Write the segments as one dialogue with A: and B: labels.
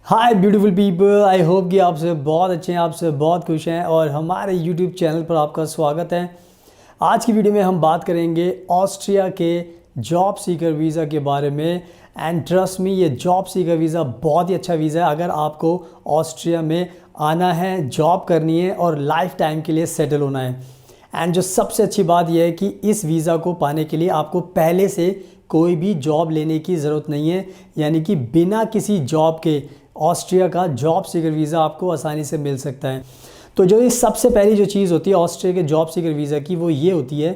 A: Hi beautiful people, I hope कि आप सब बहुत अच्छे हैं, आप सब बहुत खुश हैं और हमारे यूट्यूब चैनल पर आपका स्वागत है। आज की वीडियो में हम बात करेंगे ऑस्ट्रिया के जॉब सीकर वीज़ा के बारे में। एंड ट्रस्ट मी, ये जॉब सीकर वीज़ा बहुत ही अच्छा वीज़ा है अगर आपको ऑस्ट्रिया में आना है, जॉब करनी है और लाइफ टाइम के लिए सेटल होना है। एंड जो सबसे अच्छी बात यह है कि इस वीज़ा को पाने के लिए आपको पहले से कोई भी जॉब लेने की ज़रूरत नहीं है, यानी कि बिना किसी जॉब के ऑस्ट्रिया का जॉब सीकर वीज़ा आपको आसानी से मिल सकता है। तो जो ये सबसे पहली जो चीज़ होती है ऑस्ट्रिया के जॉब सीकर वीज़ा की, वो ये होती है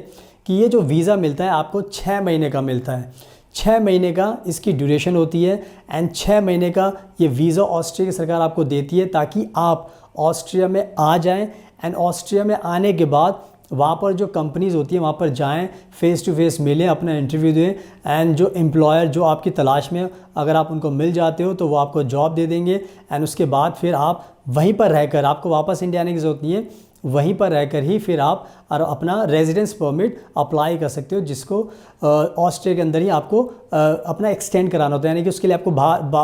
A: कि ये जो वीज़ा मिलता है आपको 6 महीने का मिलता है। 6 महीने का इसकी ड्यूरेशन होती है एंड 6 महीने का ये वीज़ा ऑस्ट्रिया की सरकार आपको देती है ताकि आप ऑस्ट्रिया में आ जाएं। एंड ऑस्ट्रिया में आने के बाद वहाँ पर जो कंपनीज़ होती हैं वहाँ पर जाएं, फ़ेस टू फेस मिलें, अपना इंटरव्यू दें एंड जो एम्प्लॉयर जो आपकी तलाश में अगर आप उनको मिल जाते हो तो वो आपको जॉब दे देंगे। एंड उसके बाद फिर आप वहीं पर रहकर, आपको वापस इंडिया आने की ज़रूरत नहीं है, वहीं पर रहकर ही फिर आप अपना रेजिडेंस परमिट अप्लाई कर सकते हो, जिसको ऑस्ट्रिया के अंदर ही आपको अपना एक्सटेंड कराना होता है। यानी कि उसके लिए आपको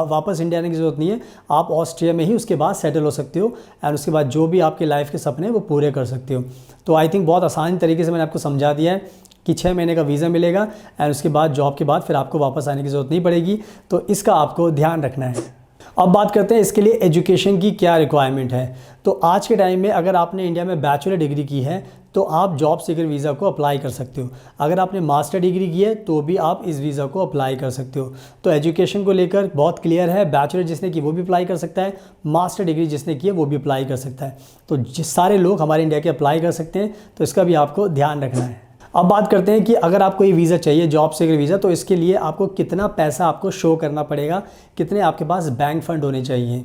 A: वापस इंडिया आने की ज़रूरत नहीं है, आप ऑस्ट्रिया में ही उसके बाद सेटल हो सकते हो एंड उसके बाद जो भी आपके लाइफ के सपने हैं वो पूरे कर सकते हो। तो आई थिंक बहुत आसान तरीके से मैंने आपको समझा दिया है कि 6 महीने का वीज़ा मिलेगा एंड उसके बाद जॉब के बाद फिर आपको वापस आने की ज़रूरत नहीं पड़ेगी। तो इसका आपको ध्यान रखना है। अब बात करते हैं इसके लिए एजुकेशन की क्या रिक्वायरमेंट है। तो आज के टाइम में अगर आपने इंडिया में बैचलर डिग्री की है तो आप जॉब सीकर वीज़ा को अप्लाई कर सकते हो। अगर आपने मास्टर डिग्री की है तो भी आप इस वीज़ा को अप्लाई कर सकते हो। तो एजुकेशन को लेकर बहुत क्लियर है, बैचलर जिसने की वो भी अप्लाई कर सकता है, मास्टर डिग्री जिसने की है वो भी अप्लाई कर सकता है। तो जिस सारे लोग हमारे इंडिया के अप्लाई कर सकते हैं, तो इसका भी आपको ध्यान रखना है। अब बात करते हैं कि अगर आपको ये वीज़ा चाहिए, जॉब सीकर वीज़ा, तो इसके लिए आपको कितना पैसा आपको शो करना पड़ेगा, कितने आपके पास बैंक फंड होने चाहिए।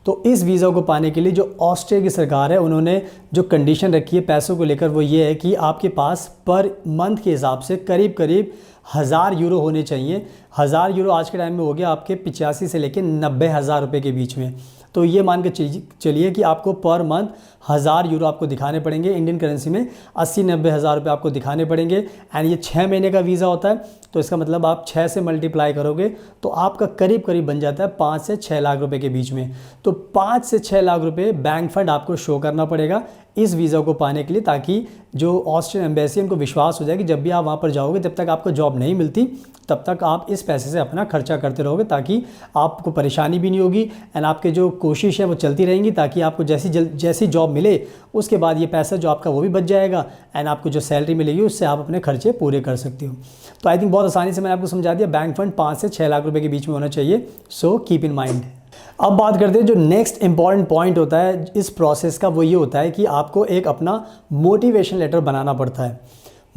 A: तो इस वीज़ा को पाने के लिए जो ऑस्ट्रिया की सरकार है उन्होंने जो कंडीशन रखी है पैसों को लेकर, वो ये है कि आपके पास पर मंथ के हिसाब से करीब करीब 1000 यूरो होने चाहिए। 1000 यूरो आज के टाइम में हो गया आपके 85 से लेकर 90,000 रुपये के बीच में। तो ये मान के चलिए कि आपको पर मंथ 1000 यूरो आपको दिखाने पड़ेंगे, इंडियन करेंसी में 80-90 हज़ार रुपये आपको दिखाने पड़ेंगे। एंड ये 6 महीने का वीज़ा होता है, तो इसका मतलब आप 6 से मल्टीप्लाई करोगे तो आपका करीब करीब बन जाता है 5 से 6 लाख रुपए के बीच में। तो 5 से 6 लाख रुपए बैंक फंड आपको शो करना पड़ेगा इस वीज़ा को पाने के लिए, ताकि जो ऑस्ट्रियन एम्बेसी उनको विश्वास हो जाए कि जब भी आप वहाँ पर जाओगे, जब तक आपको जॉब नहीं मिलती तब तक आप इस पैसे से अपना खर्चा करते रहोगे, ताकि आपको परेशानी भी नहीं होगी एंड आपके जो कोशिश है वो चलती रहेंगी, ताकि आपको जैसी जॉब मिले उसके बाद ये पैसा जो आपका वो भी बच जाएगा एंड आपको जो सैलरी मिलेगी उससे आप अपने खर्चे पूरे कर सकते हो। तो आई थिंक बहुत आसानी से मैंने आपको समझा दिया, बैंक फंड 5 से 6 लाख रुपए के बीच में होना चाहिए। So keep in mind. अब बात करते हैं जो नेक्स्ट इंपॉर्टेंट पॉइंट होता है इस प्रोसेस का, वो ये होता है कि आपको एक अपना मोटिवेशन लेटर बनाना पड़ता है।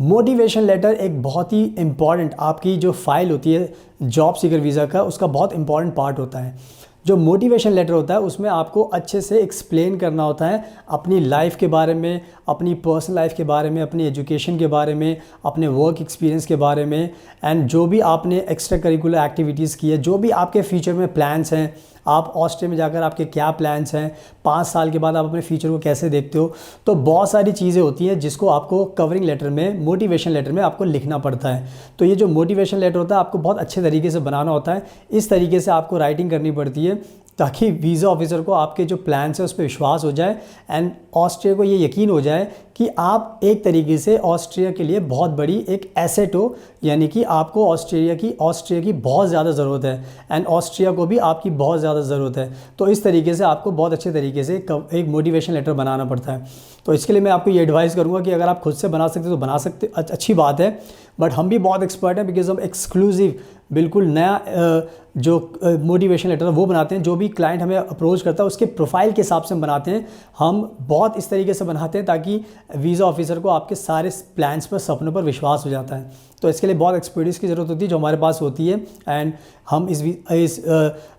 A: मोटिवेशन लेटर एक बहुत ही इम्पॉर्टेंट, आपकी जो फाइल होती है जॉब सीकर वीज़ा का, उसका बहुत इंपॉर्टेंट पार्ट होता है। जो मोटिवेशन लेटर होता है उसमें आपको अच्छे से एक्सप्लेन करना होता है अपनी लाइफ के बारे में, अपनी पर्सनल लाइफ के बारे में, अपनी एजुकेशन के बारे में, अपने वर्क एक्सपीरियंस के बारे में एंड जो भी आपने एक्स्ट्रा करिकुलर एक्टिविटीज़ की है, जो भी आपके फ्यूचर में प्लान्स हैं, आप ऑस्ट्रिया में जाकर आपके क्या प्लान्स हैं, 5 साल के बाद आप अपने फ्यूचर को कैसे देखते हो। तो बहुत सारी चीज़ें होती हैं जिसको आपको कवरिंग लेटर में, मोटिवेशन लेटर में आपको लिखना पड़ता है। तो ये जो मोटिवेशन लेटर होता है आपको बहुत अच्छे तरीके से बनाना होता है। इस तरीके से आपको राइटिंग करनी पड़ती है ताकि वीज़ा ऑफिसर को आपके जो प्लान्स है उस पर विश्वास हो जाए एंड ऑस्ट्रिया को ये यकीन हो जाए कि आप एक तरीके से ऑस्ट्रिया के लिए बहुत बड़ी एक एसेट हो, यानी कि आपको ऑस्ट्रिया की बहुत ज़्यादा ज़रूरत है एंड ऑस्ट्रिया को भी आपकी बहुत ज़्यादा ज़रूरत है। तो इस तरीके से आपको बहुत अच्छे तरीके से एक मोटिवेशन लेटर बनाना पड़ता है। तो इसके लिए मैं आपको ये एडवाइस करूँगा कि अगर आप खुद से बना सकते तो बना सकते, अच्छी बात है, बट हम भी बहुत एक्सपर्ट हैं बिकॉज हम एक्सक्लूसिव बिल्कुल नया जो मोटिवेशन लेटर है वो बनाते हैं। जो भी क्लाइंट हमें अप्रोच करता है उसके प्रोफाइल के हिसाब से हम बनाते हैं। हम बहुत इस तरीके से बनाते हैं ताकि वीज़ा ऑफिसर को आपके सारे प्लान्स पर, सपनों पर विश्वास हो जाता है। तो इसके लिए बहुत एक्सपर्टीज़ की ज़रूरत होती है जो हमारे पास होती है एंड हम इस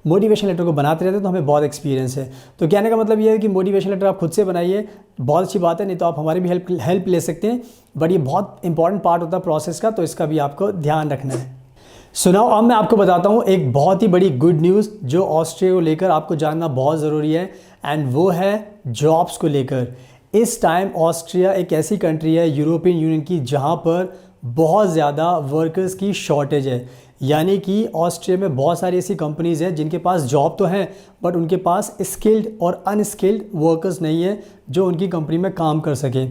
A: मोटिवेशन लेटर को बनाते रहते हैं, तो हमें बहुत एक्सपीरियंस है। तो कहने का मतलब ये है कि मोटिवेशन लेटर आप खुद से बनाइए, बहुत अच्छी बात है, नहीं तो आप हमारी भी हेल्प ले सकते हैं, बट ये बहुत इंपॉर्टेंट पार्ट होता है प्रोसेस का, तो इसका भी आपको ध्यान रखना है। सुनाओ, अब मैं आपको बताता हूँ एक बहुत ही बड़ी गुड न्यूज़ जो ऑस्ट्रिया को लेकर आपको जानना बहुत ज़रूरी है एंड वो है जॉब्स को लेकर। इस टाइम ऑस्ट्रिया एक ऐसी कंट्री है यूरोपियन यूनियन की जहाँ पर बहुत ज़्यादा वर्कर्स की शॉर्टेज है, यानी कि ऑस्ट्रिया में बहुत सारी ऐसी कंपनीज़ हैं जिनके पास जॉब तो हैं बट उनके पास स्किल्ड और अनस्किल्ड वर्कर्स नहीं है जो उनकी कंपनी में काम कर सके।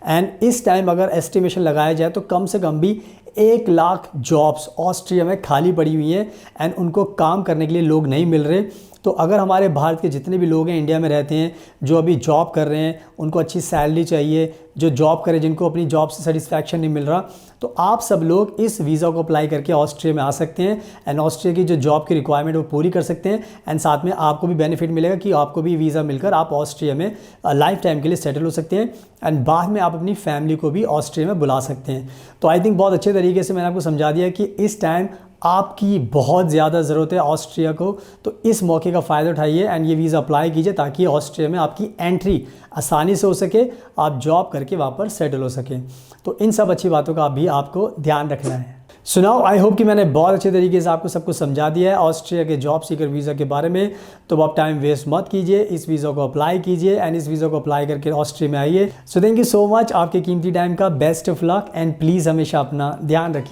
A: एंड इस टाइम अगर एस्टिमेशन लगाया जाए तो कम से कम भी 1 लाख जॉब्स ऑस्ट्रिया में खाली पड़ी हुई हैं एंड उनको काम करने के लिए लोग नहीं मिल रहे। तो अगर हमारे भारत के जितने भी लोग हैं इंडिया में रहते हैं जो अभी जॉब कर रहे हैं, उनको अच्छी सैलरी चाहिए, जो जॉब करें जिनको अपनी जॉब से सेटिस्फैक्शन नहीं मिल रहा, तो आप सब लोग इस वीज़ा को अप्लाई करके ऑस्ट्रिया में आ सकते हैं एंड ऑस्ट्रिया की जो जॉब की रिक्वायरमेंट वो पूरी कर सकते हैं। एंड साथ में आपको भी बेनिफिट मिलेगा कि आपको भी वीज़ा मिलकर आप ऑस्ट्रिया में लाइफ टाइम के लिए सेटल हो सकते हैं एंड बाद में आप अपनी फैमिली को भी ऑस्ट्रिया में बुला सकते हैं। तो आई थिंक बहुत अच्छे तरीके से मैंने आपको समझा दिया कि इस टाइम आपकी बहुत ज़्यादा ज़रूरत है ऑस्ट्रिया को, तो इस मौके का फ़ायदा उठाइए एंड ये वीज़ा अप्लाई कीजिए ताकि ऑस्ट्रिया में आपकी एंट्री आसानी से हो सके, आप जॉब करके वहाँ पर सेटल हो सकें। तो इन सब अच्छी बातों का भी आपको ध्यान रखना है। सो नाउ आई होप कि मैंने बहुत अच्छे तरीके से आपको सब कुछ समझा दिया है ऑस्ट्रिया के जॉब सीकर वीज़ा के बारे में। तो आप टाइम वेस्ट मत कीजिए, इस वीज़ा को अप्लाई कीजिए एंड इस वीज़ा को अप्लाई करके ऑस्ट्रिया में आइए। So thank you so much आपके कीमती टाइम का, best of luck and please हमेशा अपना ध्यान रखिए।